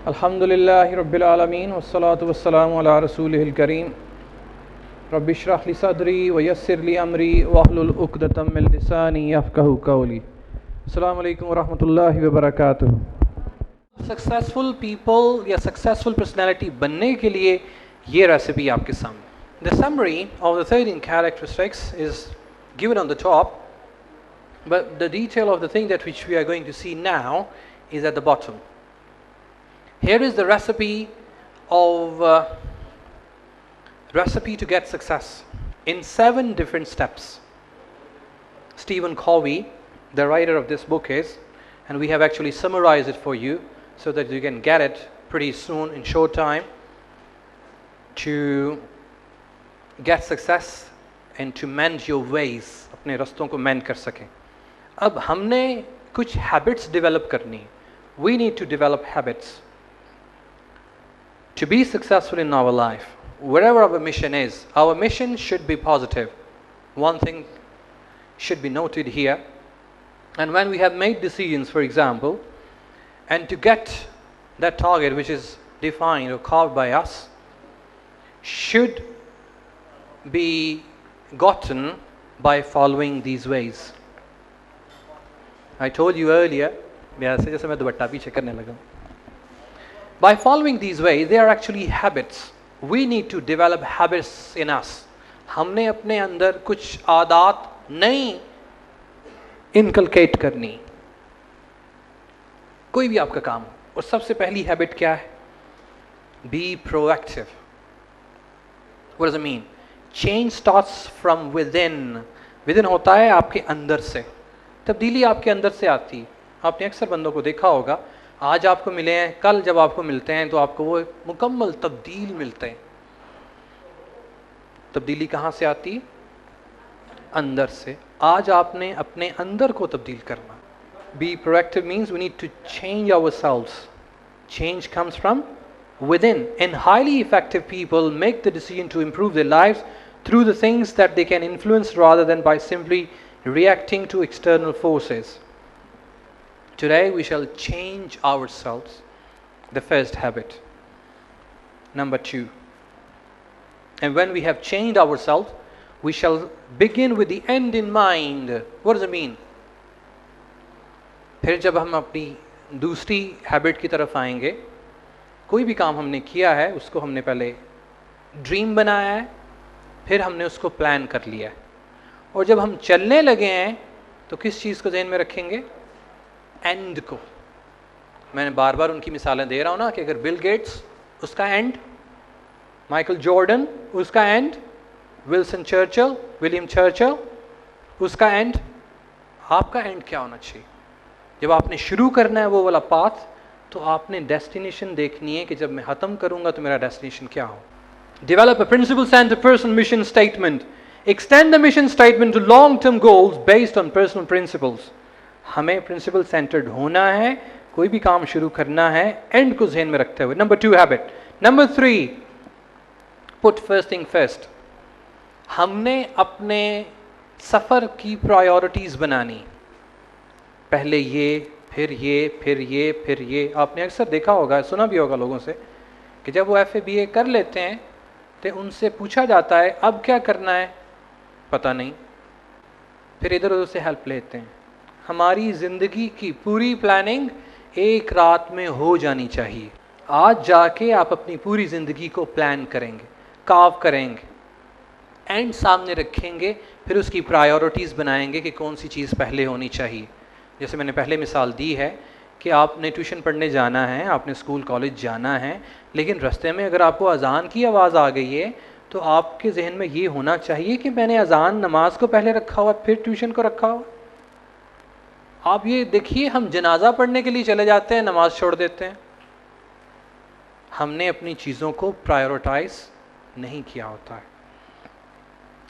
अल्हम्दुलिल्लाहि रब्बिल आलमीन वस्सलातु वस्सलामु अला रसूलिहिल करीम रब्बि इश्रह ली सदरी व यस्सिर ली अमरी वहलुल उक़दतम मिन लिसानी यफ़क़हू क़ौली। अस्सलामु अलैकुम व रहमतुल्लाहि व बरकातुहू। सक्सेसफुल पीपल या सक्सेसफुल पर्सनैलिटी बनने के लिए ये रेसिपी आपके सामने। The summary of the 13 characteristics is given on the top, but the detail of the thing that which we are going to see now is at the bottom. Here is the recipe to get success in 7 different steps. Stephen Covey, the writer of this book, is, and we have actually summarized it for you so that you can get it pretty soon in short time, to get success and to mend your ways, अपने रास्तों को mend कर सकें। अब हमने कुछ habits develop करनी। We need to develop habits to be successful in our life. Wherever our mission is, our mission should be positive. One thing should be noted here. And when we have made decisions, for example, and to get that target which is defined or carved by us, should be gotten by following these ways. I told you earlier, जैसे मैं दुपट्टा पीछे करने लगा. By following these ways, they are actually habits. We need to develop habits in us. हमने अपने अंदर कुछ आदत नई इनकलकेट करनी, कोई भी आपका काम हो। और सबसे पहली हैबिट क्या है? Be proactive. What does it mean? Change starts from within. Within होता है आपके अंदर से, तब्दीली आपके अंदर से आती है। आपने अक्सर बंदों को देखा होगा, आज आपको मिले हैं, कल जब आपको मिलते हैं तो आपको वो मुकम्मल तब्दील मिलते हैं। तब्दीली कहाँ से आती? अंदर से। आज आपने अपने अंदर को तब्दील करना। Be proactive means we need to change ourselves. Change comes from within, and highly effective people make the decision to improve their lives through the things that they can influence rather than by simply reacting to external forces. Today we shall change ourselves, the first habit. Number 2. And when we have changed ourselves, we shall begin with the end in mind. What does it mean? फिर जब हम अपनी दूसरी habit की तरफ आएंगे, कोई भी काम हमने किया है उसको हमने पहले ड्रीम बनाया है, फिर हमने उसको प्लान कर लिया है, और जब हम चलने लगे हैं तो किस चीज़ को ज़हन में रखेंगे? एंड को। मैंने बार बार उनकी मिसालें दे रहा हूँ ना कि अगर बिल गेट्स उसका एंड, माइकल जॉर्डन उसका एंड, विलियम चर्चिल उसका एंड, आपका एंड क्या होना चाहिए? जब आपने शुरू करना है वो वाला पाथ, तो आपने डेस्टिनेशन देखनी है कि जब मैं ख़त्म करूँगा तो मेरा डेस्टिनेशन क्या हो। Develop a principle-centered personal mission statement. Extend the mission statement to long-term goals based on personal principles. हमें प्रिंसिपल सेंटर्ड होना है, कोई भी काम शुरू करना है एंड को ध्यान में रखते हुए। Number 2 habit. Number 3, put first thing first. हमने अपने सफ़र की प्रायोरिटीज़ बनानी, पहले ये, फिर ये, फिर ये, फिर ये। आपने अक्सर देखा होगा, सुना भी होगा लोगों से कि जब वो FA BA कर लेते हैं तो उनसे पूछा जाता है अब क्या करना है, पता नहीं, फिर इधर उधर से हेल्प लेते हैं। हमारी ज़िंदगी की पूरी प्लानिंग एक रात में हो जानी चाहिए। आज जाके आप अपनी पूरी ज़िंदगी को प्लान करेंगे, कार्व करेंगे, एंड सामने रखेंगे, फिर उसकी प्रायोरिटीज़ बनाएंगे कि कौन सी चीज़ पहले होनी चाहिए। जैसे मैंने पहले मिसाल दी है कि आपने ट्यूशन पढ़ने जाना है, आपने स्कूल कॉलेज जाना है, लेकिन रास्ते में अगर आपको अज़ान की आवाज़ आ गई है तो आपके जहन में ये होना चाहिए कि मैंने अज़ान नमाज को पहले रखा हुआ, फिर ट्यूशन को रखा हुआ। आप ये देखिए, हम जनाजा पढ़ने के लिए चले जाते हैं, नमाज छोड़ देते हैं। हमने अपनी चीज़ों को प्रायोरिटाइज नहीं किया होता है।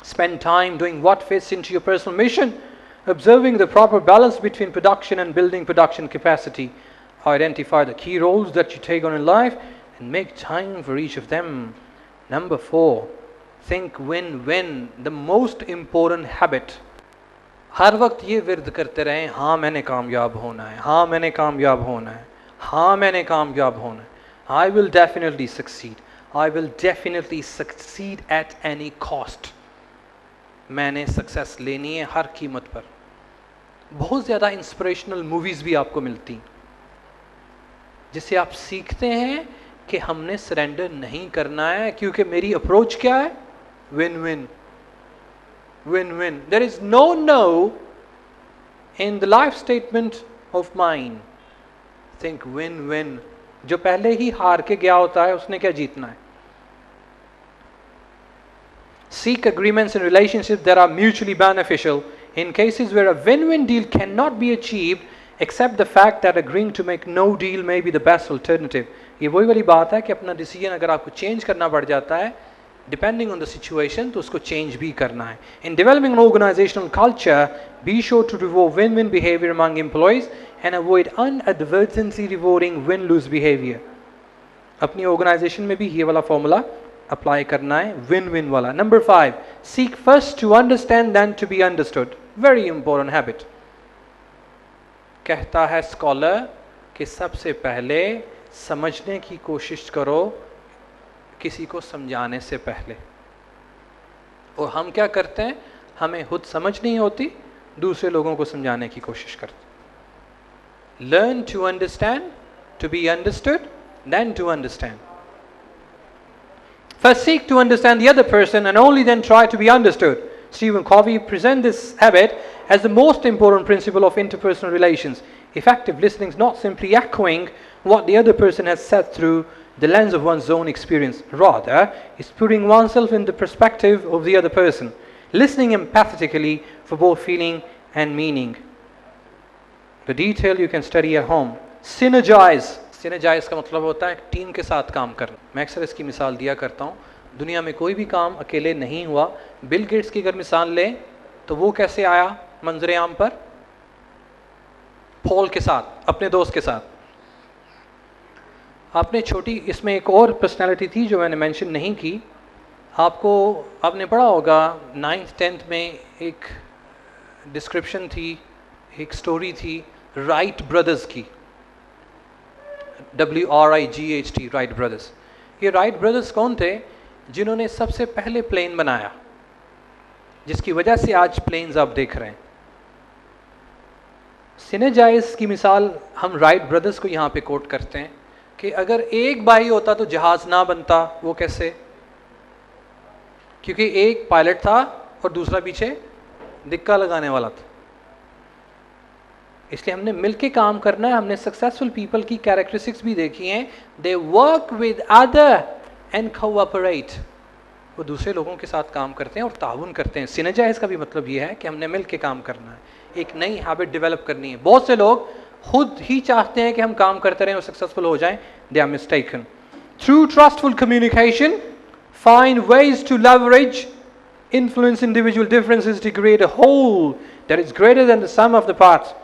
Spend time doing what fits into your personal mission, observing the proper balance between production and building production capacity. Identify the key roles that you take on in life and make time for each of them. Number 4, think win-win, the most important habit. हर वक्त ये विर्द करते रहें, हाँ मैंने कामयाब होना है, हाँ मैंने कामयाब होना है, हाँ मैंने कामयाब होना है। I will definitely succeed. I will definitely succeed at any cost. मैंने सक्सेस लेनी है हर कीमत पर. बहुत ज़्यादा इंस्पिरेशनल मूवीज़ भी आपको मिलती हैं जिससे आप सीखते हैं कि हमने सरेंडर नहीं करना है, क्योंकि मेरी अप्रोच क्या है? Win win. Win win. There is no no in the life statement of mind. Think win win. जो पहले ही हार के गया होता है उसने क्या जीतना है? Seek agreements in relationships that are mutually beneficial. In cases where a win-win deal cannot be achieved, accept the fact that agreeing to make no deal may be the best alternative. ये वही वाली बात है कि अपना decision अगर आपको change करना पड़ जाता है डिपेंडिंग ऑन द सिचुएशन, तो उसको चेंज भी करना है. In developing an organizational culture, be sure to reward win win behaviour among employees and avoid inadvertently rewarding win lose behaviour. अपनी ऑर्गेनाइजेशन में भी ये वाला फॉर्मूला अप्लाई करना है, विन विन वाला. Number 5, seek first to understand then to be understood. Very important habit. कहता है स्कॉलर कि सबसे पहले समझने की कोशिश करो किसी को समझाने से पहले. और हम क्या करते हैं? हमें खुद समझ नहीं होती, दूसरे लोगों को समझाने की कोशिश करते. Learn to understand, to be understood, then to understand. First seek to understand the other person and only then try to be understood. Stephen Covey presents this habit as the most important principle of interpersonal relations. Effective listening is not simply echoing what the other person has said through the lens of one's own experience. Rather, it's putting oneself in the perspective of the other person, listening empathetically for both feeling and meaning. The detail you can study at home. Synergize. Synergise का मतलब होता है team के साथ काम करना. मैं अक्सर इसकी मिसाल दिया करता हूँ. दुनिया में कोई भी काम अकेले नहीं हुआ. बिल गेट्स की अगर मिसाल लें तो वो कैसे आया मंजरे आम पर? पॉल के साथ, अपने दोस्त के साथ. आपने छोटी, इसमें एक और पर्सनालिटी थी जो मैंने मेंशन नहीं की. आपने पढ़ा होगा 9th 10th में एक डिस्क्रिप्शन थी, एक स्टोरी थी राइट ब्रदर्स की. WRIGHT, Wright brothers. ये राइट ब्रदर्स कौन थे? जिन्होंने सबसे पहले प्लेन बनाया, जिसकी वजह से आज प्लेन्स आप देख रहे हैं. सिनर्जाइज की मिसाल हम राइट ब्रदर्स को यहाँ पे कोट करते हैं कि अगर एक भाई होता तो जहाज ना बनता. वो कैसे? क्योंकि एक पायलट था और दूसरा पीछे दिक्का लगाने वाला था. इसलिए हमने मिलके काम करना है. हमने सक्सेसफुल पीपल की कैरेक्टरिस्टिक्स भी देखी हैं. They work with other and cooperate. वो दूसरे लोगों के साथ काम करते हैं और ताउन करते हैं. सिनर्जाइज का भी मतलब ये है कि हमने मिलके काम करना है, एक नई हैबिट डेवलप करनी है. बहुत से लोग खुद ही चाहते हैं कि हम काम करते रहें और सक्सेसफुल हो जाएं. They are mistaken. Through trustful communication, find ways to leverage influence individual differences to create a whole that is greater than the sum of the parts.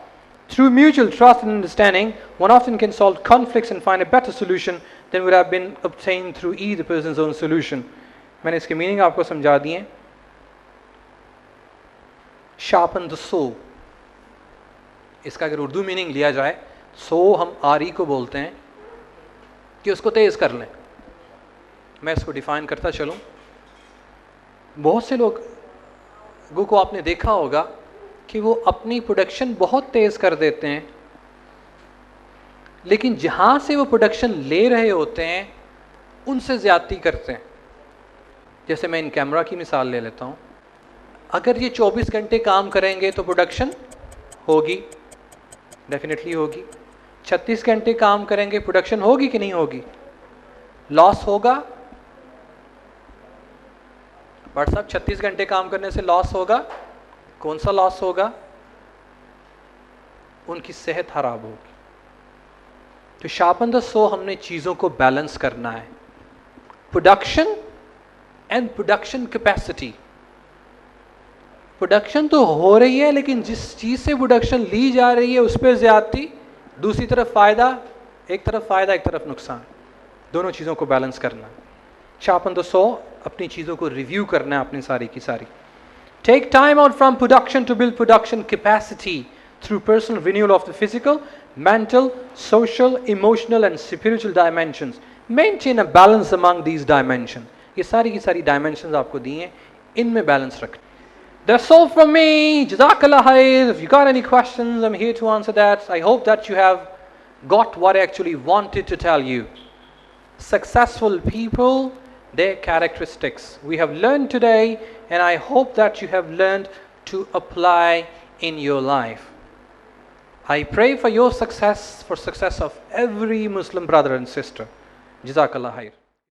Through mutual trust and understanding, one often can solve conflicts and find a better solution than would have been obtained through either person's own solution. मैंने इसके meaning आपको समझा दिए. Sharpen the saw. इसका अगर Urdu meaning लिया जाए, सो हम आरी को बोलते हैं कि उसको तेज कर लें. मैं इसको डिफाइन करता चलूं. बहुत से लोगों को आपने देखा होगा कि वो अपनी प्रोडक्शन बहुत तेज कर देते हैं, लेकिन जहां से वो प्रोडक्शन ले रहे होते हैं उनसे ज्यादती करते हैं. जैसे मैं इन कैमरा की मिसाल ले लेता हूं. अगर ये 24 घंटे काम करेंगे तो प्रोडक्शन होगी, डेफिनेटली होगी. 36 घंटे काम करेंगे, प्रोडक्शन होगी कि नहीं होगी? लॉस होगा? बट साहब 36 घंटे काम करने से लॉस होगा. कौन सा लॉस होगा? उनकी सेहत खराब होगी. तो शार्पन द सो हमने चीजों को बैलेंस करना है. Production and production capacity. Production तो हो रही है, लेकिन जिस चीज से प्रोडक्शन ली जा रही है उस पर ज्यादती, दूसरी तरफ फायदा, एक तरफ नुकसान. दोनों चीजों को बैलेंस करना है. शार्पन द सो, अपनी चीजों को रिव्यू करना है अपनी सारी की सारी. Take time out from production to build production capacity through personal renewal of the physical, mental, social, emotional and spiritual dimensions. Maintain a balance among these dimensions. ये सारी की सारी dimensions आपको दी हैं, इनमें balance रखें. That's all from me. Jazakallah khair. If you got any questions, I'm here to answer that. I hope that you have got what I actually wanted to tell you. Successful people, their characteristics. We have learned today, and I hope that you have learned to apply in your life. I pray for your success, for success of every Muslim brother and sister. Jazakallah khair.